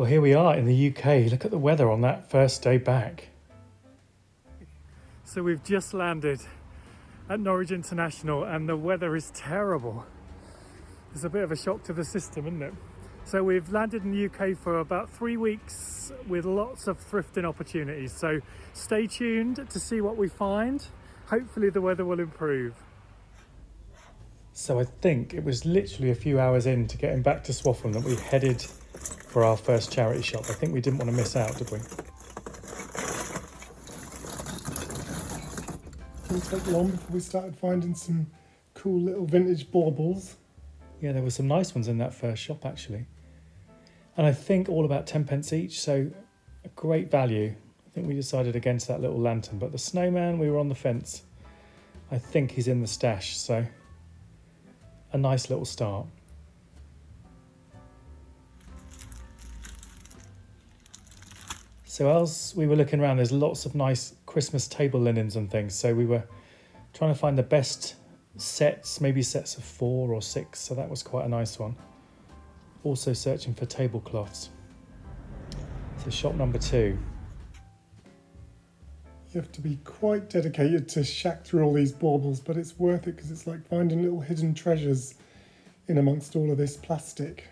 Well, here we are in the UK. Look at the weather on that first day back. So we've just landed at Norwich International and the weather is terrible. It's a bit of a shock to the system, isn't it? So we've landed in the UK for about 3 weeks with lots of thrifting opportunities. So stay tuned to see what we find. Hopefully the weather will improve. So I think it was literally a few hours into getting back to Swaffham that we headed for our first charity shop. I think we didn't want to miss out, did we? Didn't take long before we started finding some cool little vintage baubles. Yeah, there were some nice ones in that first shop actually. And I think all about 10 pence each, so a great value. I think we decided against that little lantern, but the snowman, we were on the fence. I think he's in the stash, so a nice little start. So as we were looking around, there's lots of nice Christmas table linens and things. So we were trying to find the best sets, maybe sets of 4 or 6. So that was quite a nice one. Also searching for tablecloths. So shop number 2. You have to be quite dedicated to shack through all these baubles, but it's worth it because it's like finding little hidden treasures in amongst all of this plastic.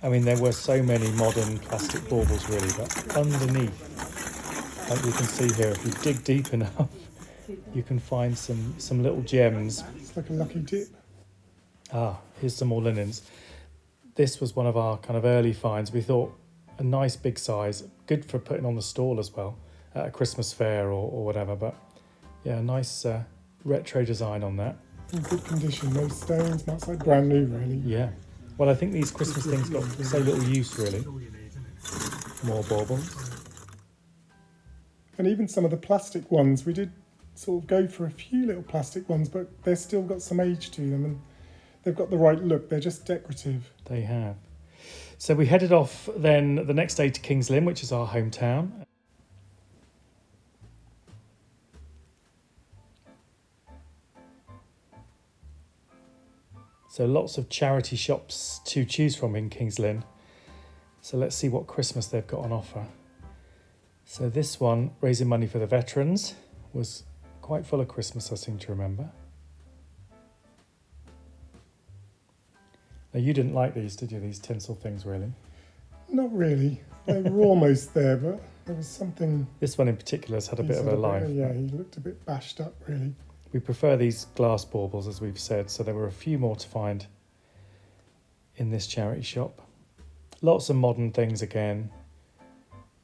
I mean, there were so many modern plastic baubles really, but underneath, like you can see here, if you dig deep enough, you can find some little gems. It's like a lucky dip. Ah, here's some more linens. This was one of our kind of early finds. We thought a nice big size, good for putting on the stall as well at a Christmas fair or whatever. But yeah, a nice retro design on that. In good condition, no stones, that's like brand new really. Yeah. Well, I think these Christmas things got so little use, really. More baubles. And even some of the plastic ones, we did sort of go for a few little plastic ones, but they've still got some age to them and they've got the right look. They're just decorative. They have. So we headed off then the next day to King's Lynn, which is our hometown. So lots of charity shops to choose from in King's Lynn. So let's see what Christmas they've got on offer. So this one, raising money for the veterans, was quite full of Christmas, I seem to remember. Now you didn't like these, did you? These tinsel things, really? Not really. They were almost there, but there was something... This one in particular has had a bit of a life. Yeah, he looked a bit bashed up, really. We prefer these glass baubles, as we've said, so there were a few more to find in this charity shop. Lots of modern things again,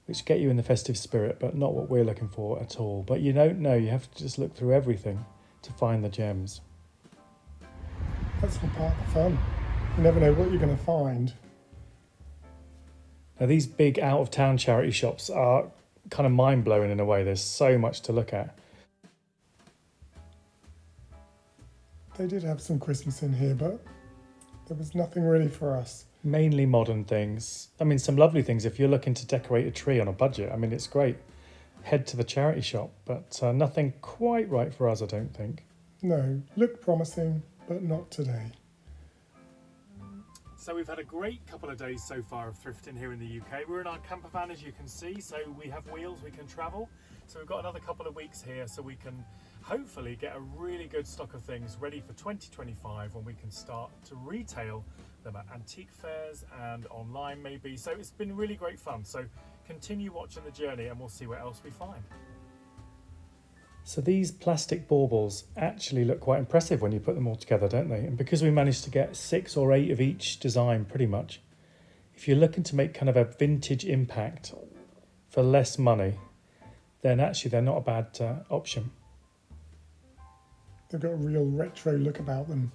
which get you in the festive spirit, but not what we're looking for at all. But you don't know, you have to just look through everything to find the gems. That's all part of the fun. You never know what you're going to find. Now these big out-of-town charity shops are kind of mind-blowing in a way. There's so much to look at. They did have some Christmas in here, but there was nothing really for us. Mainly modern things. I mean, some lovely things if you're looking to decorate a tree on a budget. I mean, it's great. Head to the charity shop, but nothing quite right for us, I don't think. No, looked promising, but not today. So we've had a great couple of days so far of thrifting here in the UK. We're in our campervan, as you can see, so we have wheels, we can travel. So we've got another couple of weeks here so we can hopefully get a really good stock of things ready for 2025 when we can start to retail them at antique fairs and online maybe. So it's been really great fun. So continue watching the journey and we'll see what else we find. So these plastic baubles actually look quite impressive when you put them all together, don't they? And because we managed to get 6 or 8 of each design pretty much, if you're looking to make kind of a vintage impact for less money, then actually they're not a bad option. They've got a real retro look about them.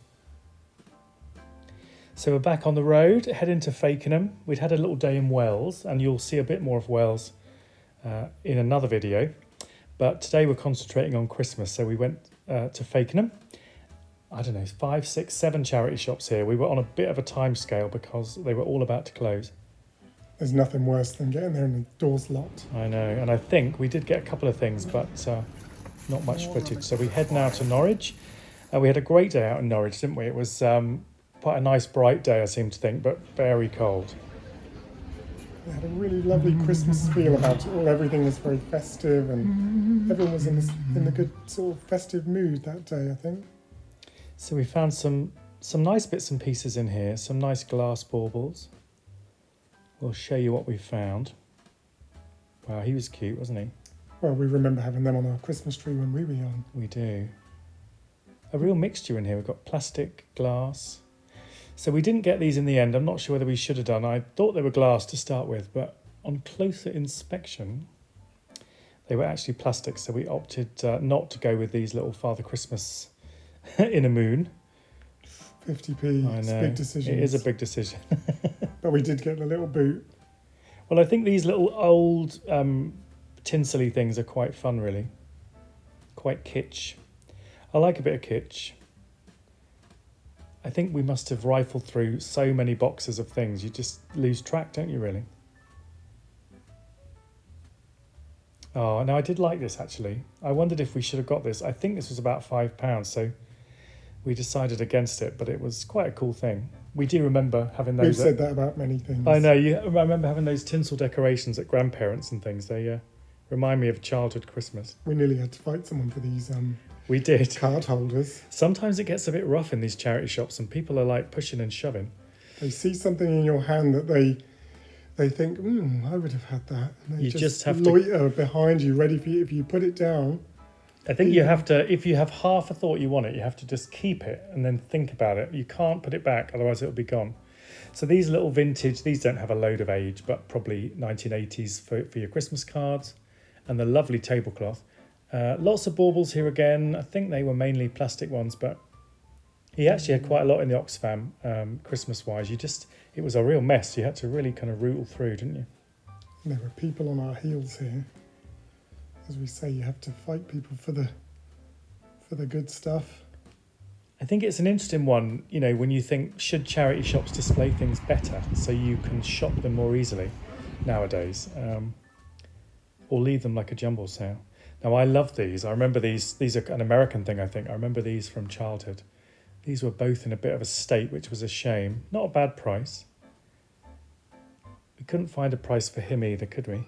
So we're back on the road, heading to Fakenham. We'd had a little day in Wales, and you'll see a bit more of Wales in another video. But today we're concentrating on Christmas, so we went to Fakenham. I don't know, 5, 6, 7 charity shops here. We were on a bit of a time scale because they were all about to close. There's nothing worse than getting there and the door's locked. I know, and I think we did get a couple of things, but not much footage. So we head now to Norwich. We had a great day out in Norwich, didn't we? It was quite a nice bright day, I seem to think, but very cold. It had a really lovely Christmas feel about it all. Everything was very festive, and everyone was in the good sort of festive mood that day, I think. So we found some nice bits and pieces in here, some nice glass baubles. We'll show you what we found. Wow, he was cute, wasn't he? Well, we remember having them on our Christmas tree when we were young. We do. A real mixture in here. We've got plastic, glass. So we didn't get these in the end. I'm not sure whether we should have done. I thought they were glass to start with, but on closer inspection, they were actually plastic. So we opted not to go with these little Father Christmas in a moon. 50p, I it's know. a big decision. It is a big decision. But we did get the little boot. Well, I think these little old tinsely things are quite fun, really. Quite kitsch. I like a bit of kitsch. I think we must have rifled through so many boxes of things. You just lose track, don't you, really? Oh, no, I did like this, actually. I wondered if we should have got this. I think this was about £5, so we decided against it, but it was quite a cool thing. We do remember having those... We've said that about many things. I know. I remember having those tinsel decorations at grandparents and things. They remind me of childhood Christmas. We nearly had to fight someone for these We did. card holders. Sometimes it gets a bit rough in these charity shops and people are like pushing and shoving. They see something in your hand that they think, I would have had that. And they You just have to- loiter behind you, ready for you. If you put it down, I think you have to, if you have half a thought you want it, you have to just keep it and then think about it. You can't put it back, otherwise it'll be gone. So these little vintage, these don't have a load of age, but probably 1980s for your Christmas cards. And the lovely tablecloth. Lots of baubles here again. I think they were mainly plastic ones, but he actually had quite a lot in the Oxfam Christmas-wise. It was a real mess. You had to really kind of rootle through, didn't you? and there were people on our heels here. As we say, you have to fight people for the good stuff. I think it's an interesting one, you know, when you think, should charity shops display things better so you can shop them more easily nowadays, or leave them like a jumble sale? Now, I love these. I remember these are an American thing, I think. I remember these from childhood. These were both in a bit of a state, which was a shame. Not a bad price. We couldn't find a price for him either, could we?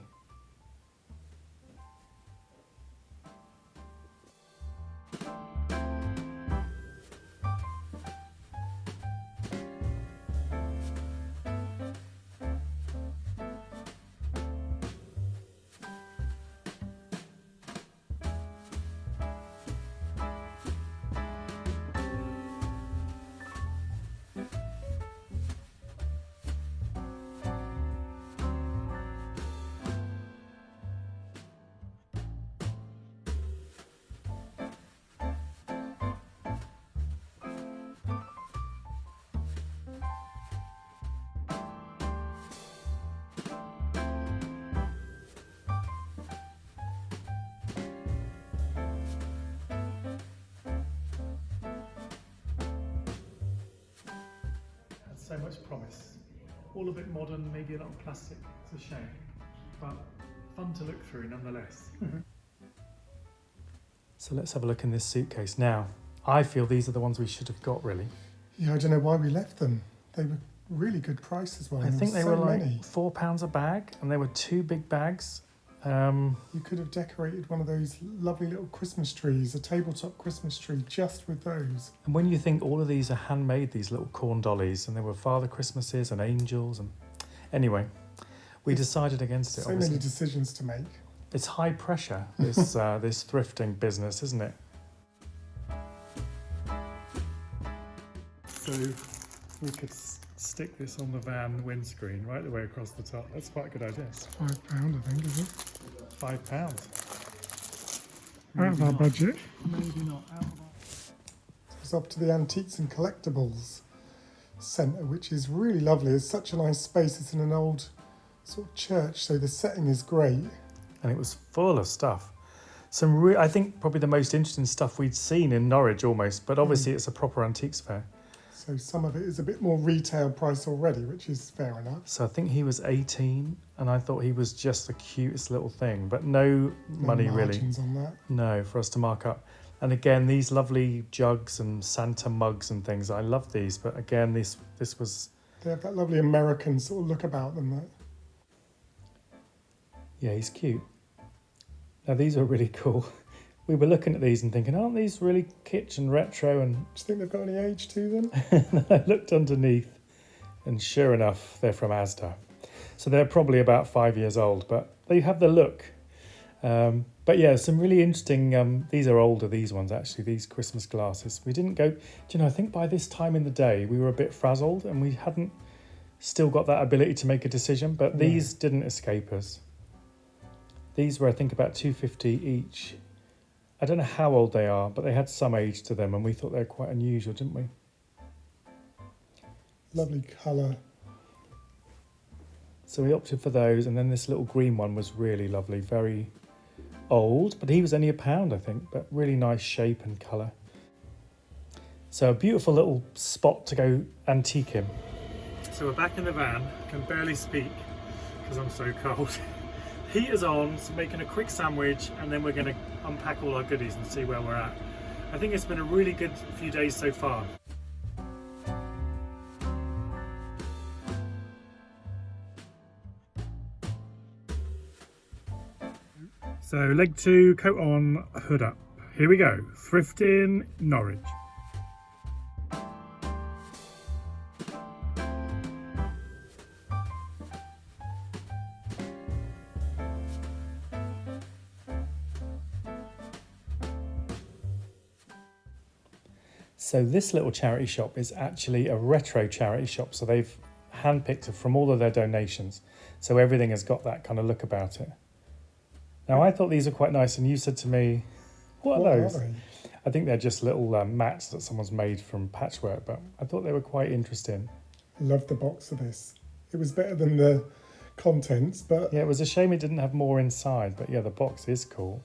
So much promise. All a bit modern, maybe a lot of plastic. It's a shame, but fun to look through nonetheless. So let's have a look in this suitcase. Now, I feel these are the ones we should have got, really. Yeah, I don't know why we left them. They were really good price as well. I think they so were like many. £4 a bag, and they were 2 big bags. You could have decorated one of those lovely little Christmas trees, a tabletop Christmas tree, just with those. And when you think all of these are handmade, these little corn dollies, and there were Father Christmases and angels, and anyway, we decided against it. So Obviously, many decisions to make. it's high pressure. This this thrifting business, isn't it? So we could stick this on the van windscreen right the way across the top. That's quite a good idea. It's £5, I think, is it? £5. Out of our budget. Maybe not. Out of our... It's up to the Antiques and Collectibles Centre, which is really lovely. It's such a nice space. It's in an old sort of church, so the setting is great. And it was full of stuff. I think probably the most interesting stuff we'd seen in Norwich almost, but obviously it's a proper antiques fair. So some of it is a bit more retail price already, which is fair enough. So I think he was 18 and I thought he was just the cutest little thing, but no money really. Margins on that. No, for us to mark up. And again, these lovely jugs and Santa mugs and things. I love these, but again, this was... They have that lovely American sort of look about them. Yeah, he's cute. Now these are really cool. We were looking at these and thinking, aren't these really kitsch and retro? And Do you think they've got any age to them? then I looked underneath, and sure enough, they're from Asda. So they're probably about 5 years old, but they have the look. But yeah, some really interesting, these are older, these ones actually, these Christmas glasses. We didn't go, do you know, I think by this time in the day, we were a bit frazzled and we hadn't still got that ability to make a decision, but these didn't escape us. These were, I think, about $2.50 each. I don't know how old they are, but they had some age to them and we thought they were quite unusual, didn't we? Lovely colour. So we opted for those, and then this little green one was really lovely, very old, but he was only £1, I think, but really nice shape and colour. So a beautiful little spot to go antique him. So we're back in the van, can barely speak because I'm so cold. Heater's on, so making a quick sandwich, and then we're going to unpack all our goodies and see where we're at. I think it's been a really good few days so far. So leg 2, coat on, hood up. Here we go, Thrifting, Norwich. So this little charity shop is actually a retro charity shop. So they've handpicked it from all of their donations. So everything has got that kind of look about it. Now, I thought these are quite nice, and you said to me, what are those? I think they're just little mats that someone's made from patchwork, but I thought they were quite interesting. Love the box of this. It was better than the contents, but... Yeah, it was a shame it didn't have more inside, but yeah, the box is cool.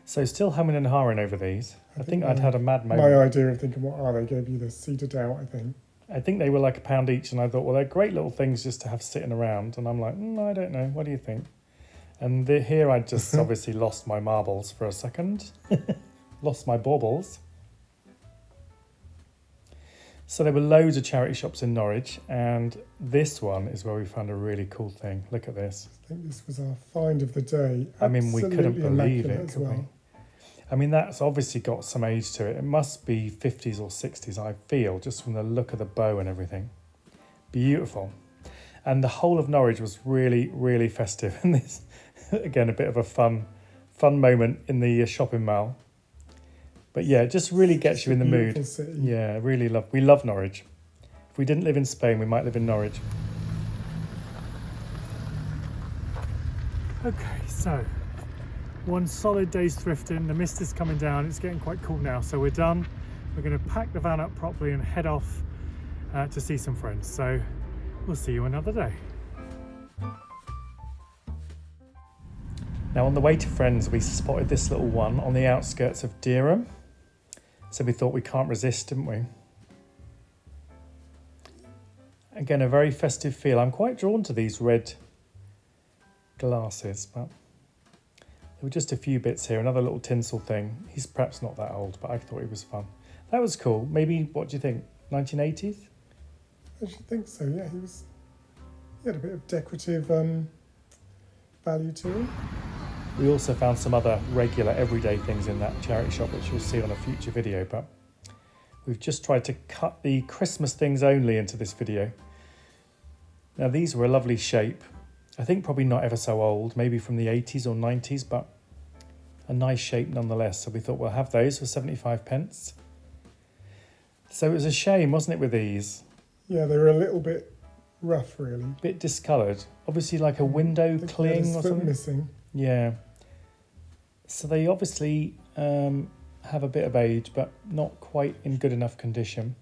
So still humming and hawing over these. I think I'd had a mad moment. My idea of thinking, what are they? Gave you the seeded out, I think. I think they were like £1 each, and I thought, well, they're great little things just to have sitting around. And I'm like, I don't know. What do you think? And here I just obviously lost my marbles for a second. Lost my baubles. So there were loads of charity shops in Norwich, and this one is where we found a really cool thing. Look at this. I think this was our find of the day. I mean, we couldn't believe it, as could well. we? I mean, that's obviously got some age to it. It must be 50s or 60s, I feel, just from the look of the bow and everything. Beautiful. And the whole of Norwich was really, really festive. And this, again, a bit of a fun moment in the shopping mall. But yeah, it just really gets you in the mood. City. Yeah, we love Norwich. If we didn't live in Spain, we might live in Norwich. Okay, so one solid day's thrifting. The mist is coming down. It's getting quite cool now, so we're done. We're going to pack the van up properly and head off to see some friends. So we'll see you another day. Now on the way to friends, we spotted this little one on the outskirts of Dereham. So we thought we can't resist, didn't we? Again, a very festive feel. I'm quite drawn to these red glasses, but there were just a few bits here. Another little tinsel thing. He's perhaps not that old, but I thought he was fun. That was cool. Maybe, what do you think, 1980s? I should think so, yeah. He had a bit of decorative value to him. We also found some other regular everyday things in that charity shop, which you'll see on a future video, but we've just tried to cut the Christmas things only into this video. Now these were a lovely shape. I think probably not ever so old, maybe from the 80s or 90s, but a nice shape nonetheless. So we thought we'll have those for 75p. So it was a shame, wasn't it, with these? Yeah, they were a little bit rough, really. Bit discoloured. Obviously like a window cling or something. Missing. Yeah. So they obviously have a bit of age, but not quite in good enough condition.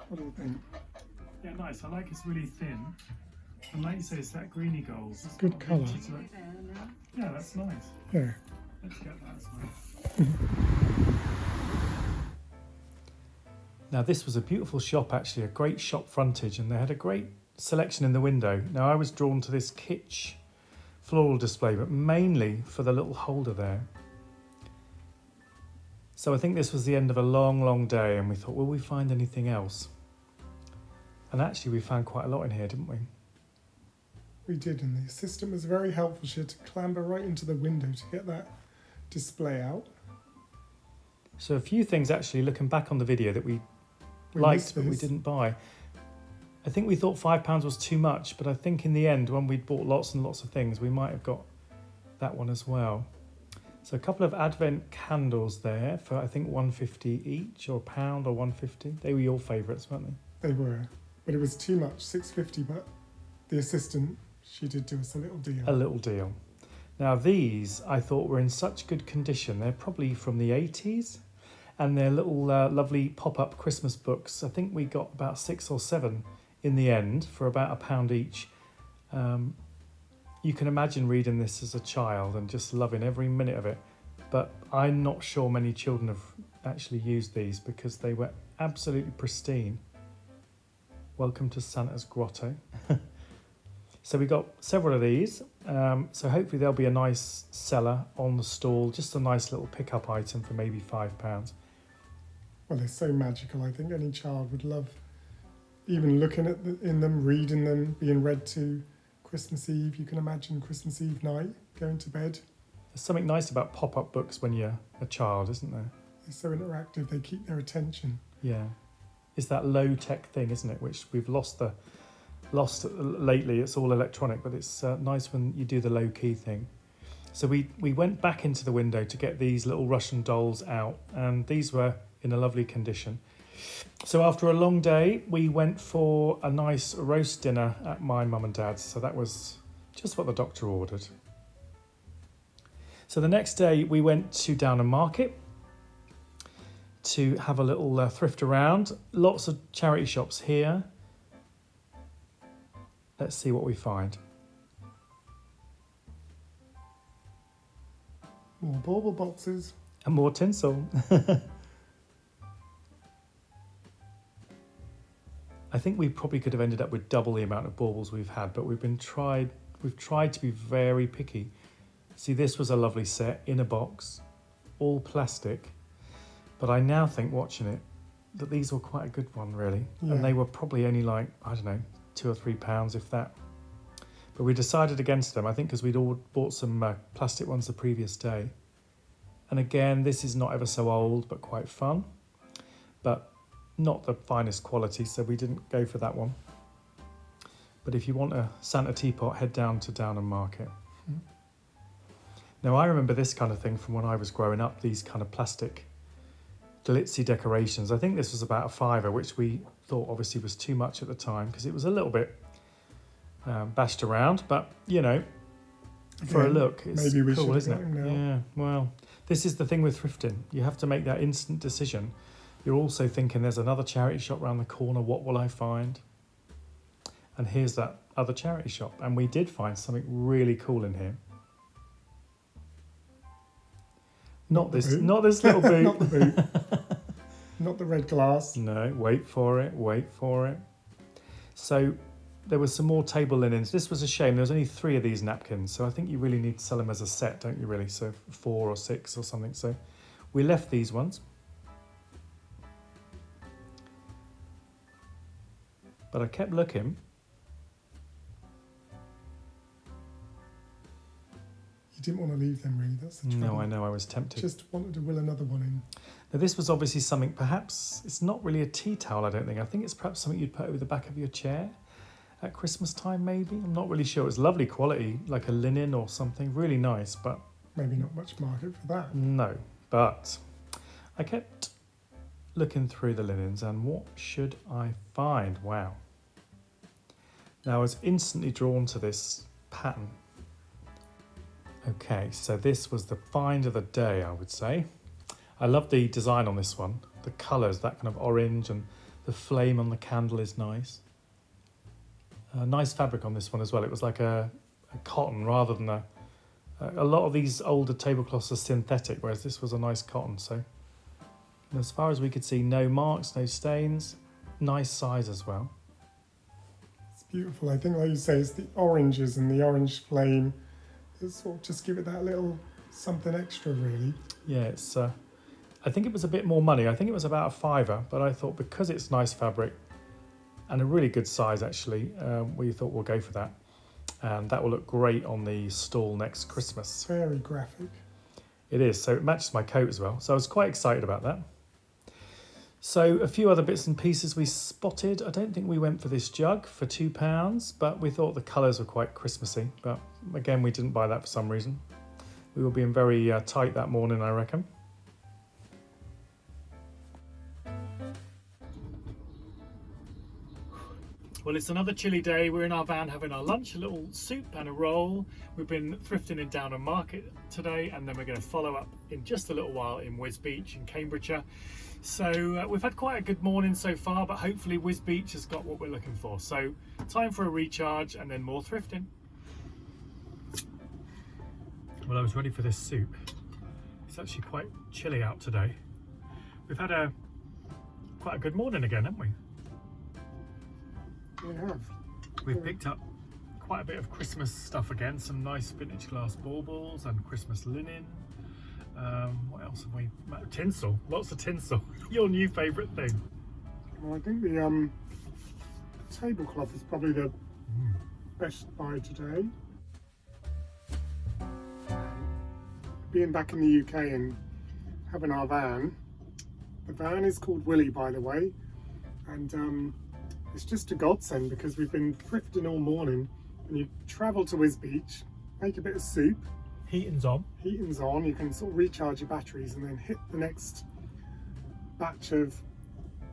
What do you think? Yeah, nice. I like it's really thin. And like you say, it's that greeny gold. It's good colour. Yeah, that's nice. Yeah. Let's get that. That's nice. Now this was a beautiful shop, actually, a great shop frontage, and they had a great selection in the window. Now I was drawn to this kitsch floral display, but mainly for the little holder there. So I think this was the end of a long day, and we thought, will we find anything else? And actually we found quite a lot in here, didn't we? We did, and the assistant was very helpful. She had to clamber right into the window to get that display out. So a few things actually, looking back on the video, that we liked but we didn't buy. I think we thought £5 was too much, but I think in the end, when we'd bought lots and lots of things, we might have got that one as well. So a couple of Advent candles there for I think £1.50 each, or £1 or £1.50. They were your favourites, weren't they? They were, but it was too much, £6.50. But the assistant, she did do us a little deal. A little deal. Now these I thought were in such good condition. They're probably from the 80s, and they're little lovely pop-up Christmas books. I think we got about 6 or 7 in the end for about £1 each. You can imagine reading this as a child and just loving every minute of it. But I'm not sure many children have actually used these because they were absolutely pristine. Welcome to Santa's Grotto. So we got several of these. So hopefully there'll be a nice seller on the stall. Just a nice little pick-up item for maybe £5. Well, they're so magical. I think any child would love even looking at in them, reading them, being read to. Christmas Eve, you can imagine Christmas Eve night, going to bed. There's something nice about pop-up books when you're a child, isn't there? They're so interactive, they keep their attention. Yeah. It's that low-tech thing, isn't it, which we've lost lately. It's all electronic, but it's nice when you do the low-key thing. So we went back into the window to get these little Russian dolls out, and these were in a lovely condition. So after a long day, we went for a nice roast dinner at my mum and dad's. So that was just what the doctor ordered. So the next day we went to Downham Market to have a little thrift around. Lots of charity shops here. Let's see what we find. More bauble boxes. And more tinsel. I think we probably could have ended up with double the amount of baubles we've had, but we've tried to be very picky. See, this was a lovely set in a box, all plastic. But I now think, watching it, that these were quite a good one, really. Yeah. And they were probably only like, I don't know, £2 or £3, if that. But we decided against them, I think, because we'd all bought some plastic ones the previous day. And again, this is not ever so old, but quite fun. But not the finest quality, so we didn't go for that one. But if you want a Santa teapot, head down to Downham Market. Mm. Now, I remember this kind of thing from when I was growing up, these kind of plastic glitzy decorations. I think this was about £5, which we thought obviously was too much at the time because it was a little bit bashed around, but you know, for a look, it's maybe we cool, isn't it? Now. Yeah, well, this is the thing with thrifting. You have to make that instant decision. You're also thinking there's another charity shop around the corner. What will I find? And here's that other charity shop. And we did find something really cool in here. Not this little boot. Not the boot. Not the red glass. No, wait for it. So there was some more table linens. This was a shame. There was only 3 of these napkins. So I think you really need to sell them as a set, don't you really? So 4 or 6 or something. So we left these ones. But I kept looking. You didn't want to leave them, really. That's the trouble. No, I know. I was tempted. Just wanted to will another one in. Now, this was obviously something, perhaps, it's not really a tea towel, I don't think. I think it's perhaps something you'd put over the back of your chair at Christmas time, maybe. I'm not really sure. It's lovely quality, like a linen or something. Really nice, but... maybe not much market for that. No, but I kept looking through the linens, and what should I find? Wow. Now, I was instantly drawn to this pattern. Okay, so this was the find of the day, I would say. I love the design on this one. The colours, that kind of orange, and the flame on the candle is nice. Nice fabric on this one as well. It was like a cotton rather than a lot of these older tablecloths are synthetic, whereas this was a nice cotton. So as far as we could see, no marks, no stains. Nice size as well. Beautiful. I think, like you say, it's the oranges and the orange flame that sort of just give it that little something extra, really. Yeah, it's. I think it was a bit more money. I think it was about £5, but I thought because it's nice fabric and a really good size actually. We thought we'll go for that, and that will look great on the stall next Christmas. Very graphic. It is, so it matches my coat as well, so I was quite excited about that. So a few other bits and pieces we spotted. I don't think we went for this jug for £2, but we thought the colours were quite Christmassy, but again we didn't buy that for some reason. We were being very tight that morning, I reckon. Well, it's another chilly day. We're in our van having our lunch, a little soup and a roll. We've been thrifting in Downham Market today, and then we're going to follow up in just a little while in Wisbech in Cambridgeshire. So we've had quite a good morning so far, but hopefully Wisbech has got what we're looking for. So time for a recharge and then more thrifting. Well, I was ready for this soup. It's actually quite chilly out today. We've had quite a good morning again, haven't we? We have. We've picked up quite a bit of Christmas stuff again, some nice vintage glass baubles and Christmas linen. What else have we? Tinsel, lots of tinsel. Your new favourite thing. Well, I think the tablecloth is probably the best buy today. Being back in the UK and having our van, the van is called Willie, by the way, and it's just a godsend because we've been thrifting all morning, and you travel to Wisbech, make a bit of soup, Heating's on. you can sort of recharge your batteries and then hit the next batch of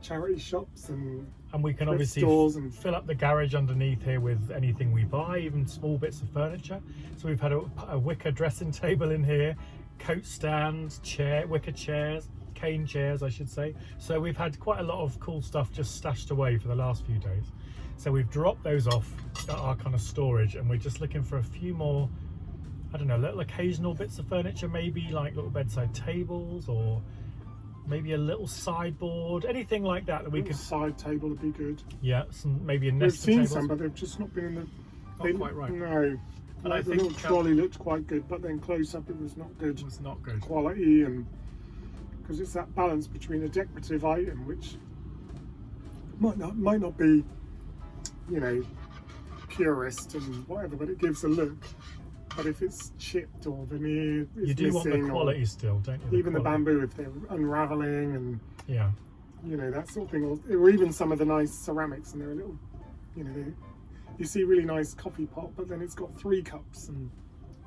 charity shops and we can thrift obviously stores and fill up the garage underneath here with anything we buy, even small bits of furniture. So we've had a wicker dressing table in here, coat stands, wicker chairs, cane chairs I should say. So we've had quite a lot of cool stuff just stashed away for the last few days. So we've dropped those off at our kind of storage, and we're just looking for a few more, I don't know, little occasional bits of furniture, maybe like little bedside tables or maybe a little sideboard, anything like that we could. Side table would be good. Yeah, maybe a We've nest of seen tables. some, but they've just not been in the. Not quite right. No. And Like I the think little trolley looked quite good, but then close up it was not good. It was not good. Quality, and because it's that balance between a decorative item, which might not be, you know, purist and whatever, but it gives a look. But if it's chipped or veneer is You do want the missing, quality still, don't you? even the bamboo, if they're unraveling and Yeah. you know, that sort of thing, or even some of the nice ceramics, and they're a little, you know, you see really nice coffee pot, but then it's got 3 cups. And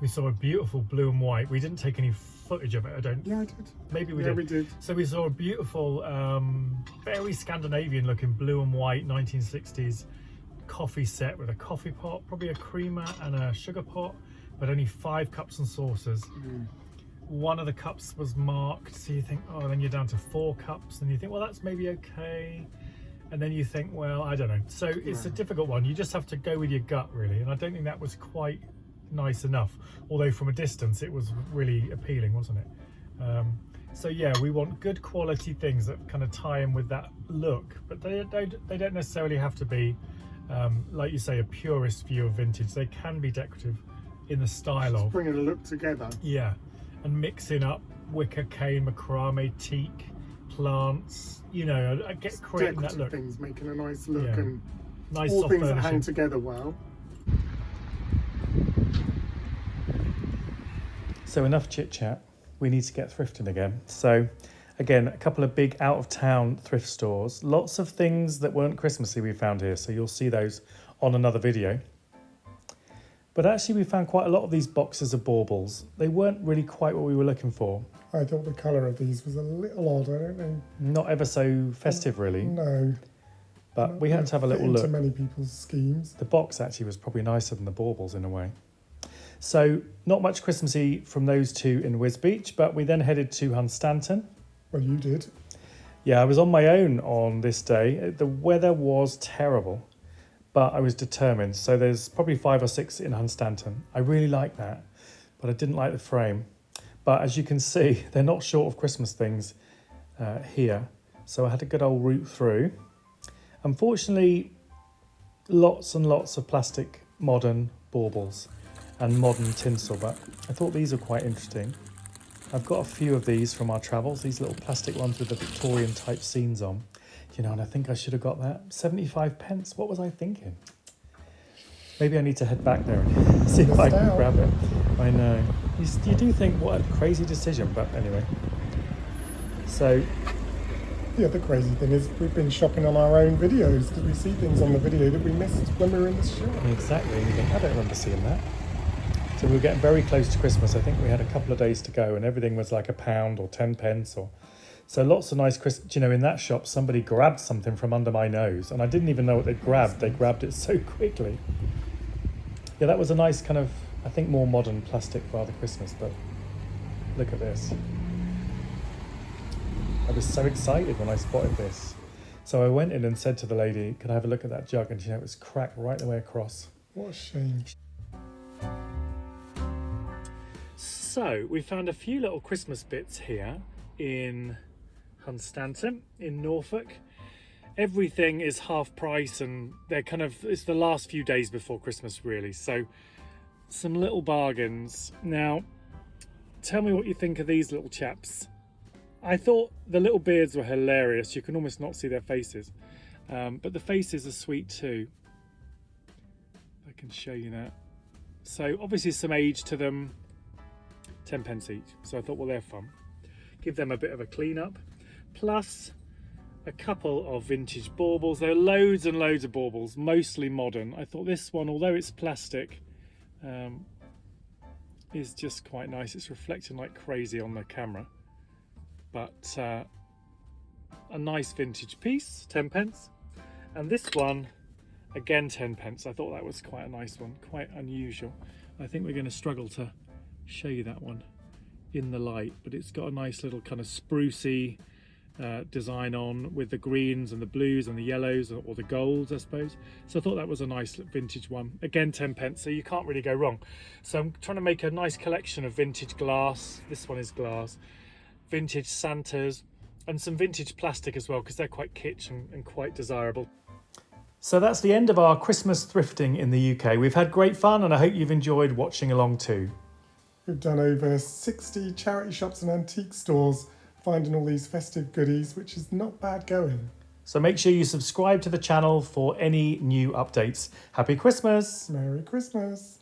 We saw a beautiful blue and white. We didn't take any footage of it, I don't. yeah, I did. Maybe we Yeah, did. we did. So we saw a beautiful, very Scandinavian looking blue and white 1960s coffee set with a coffee pot, probably a creamer and a sugar pot, but only 5 cups and saucers. One of the cups was marked, so you think, oh, then you're down to 4 cups, and you think, well, that's maybe okay. And then you think, well, I don't know. So it's a difficult one. You just have to go with your gut, really. And I don't think that was quite nice enough. Although from a distance, it was really appealing, wasn't it? So yeah, we want good quality things that kind of tie in with that look, but they don't necessarily have to be, like you say, a purist view of vintage. They can be decorative in the style of Bringing a look together. Yeah, and mixing up wicker, cane, macrame, teak, plants. You know, creating that look. Things making a nice look, Yeah. and Nice all soft things that furnishing. hang together well. So enough chit chat. We need to get thrifting again. So again, a couple of big out of town thrift stores. Lots of things that weren't Christmassy we found here. So you'll see those on another video. But actually we found quite a lot of these boxes of baubles. They weren't really quite what we were looking for. I thought the colour of these was a little odd. I don't know. Not ever so festive really. No. But we had to have a little Into look. many people's schemes. The box actually was probably nicer than the baubles in a way. So not much Christmassy from those two in Wisbech, but we then headed to Hunstanton. Well, you did. Yeah, I was on my own on this day. The weather was terrible, but I was determined. So there's probably 5 or 6 in Hunstanton. I really like that, but I didn't like the frame. But as you can see, they're not short of Christmas things here. So I had a good old route through. Unfortunately, lots and lots of plastic modern baubles and modern tinsel, but I thought these were quite interesting. I've got a few of these from our travels, these little plastic ones with the Victorian type scenes on. You know, and I think I should have got that. 75 pence. What was I thinking? Maybe I need to head back there and see if I can grab it. I know. You do think, what a crazy decision, but anyway. So, The other crazy thing is we've been shopping on our own videos because we see things on the video that we missed when we were in the shop. exactly. And you think, I don't remember seeing that. So we were getting very close to Christmas. I think we had a couple of days to go and everything was like £1 or 10 pence or... So lots of nice Christmas. You know, in that shop, somebody grabbed something from under my nose and I didn't even know what they'd grabbed. They grabbed it so quickly. Yeah, that was a nice kind of, I think, more modern plastic Father Christmas, but look at this. I was so excited when I spotted this. So I went in and said to the lady, can I have a look at that jug? And you know, it was cracked right the way across. What a shame. So we found a few little Christmas bits here in Hunstanton in Norfolk. Everything is half price and they're kind of, it's the last few days before Christmas really. So some little bargains. Now, tell me what you think of these little chaps. I thought the little beards were hilarious. You can almost not see their faces. But the faces are sweet too. I can show you that. So obviously some age to them, 10 pence each. So I thought, well, they're fun. Give them a bit of a clean up. Plus a couple of vintage baubles. There are loads and loads of baubles, mostly modern. I thought this one, although it's plastic, is just quite nice. It's reflecting like crazy on the camera. But a nice vintage piece, 10 pence. And this one, again 10 pence. I thought that was quite a nice one, quite unusual. I think we're going to struggle to show you that one in the light, but it's got a nice little kind of sprucey design on with the greens and the blues and the yellows or the golds, I suppose. So I thought that was a nice vintage one. Again, 10 pence, so you can't really go wrong. So I'm trying to make a nice collection of vintage glass. This one is glass. Vintage Santas and some vintage plastic as well, because they're quite kitsch and quite desirable. So that's the end of our Christmas thrifting in the UK. We've had great fun and I hope you've enjoyed watching along too. We've done over 60 charity shops and antique stores finding all these festive goodies, which is not bad going. So make sure you subscribe to the channel for any new updates. Happy Christmas! Merry Christmas!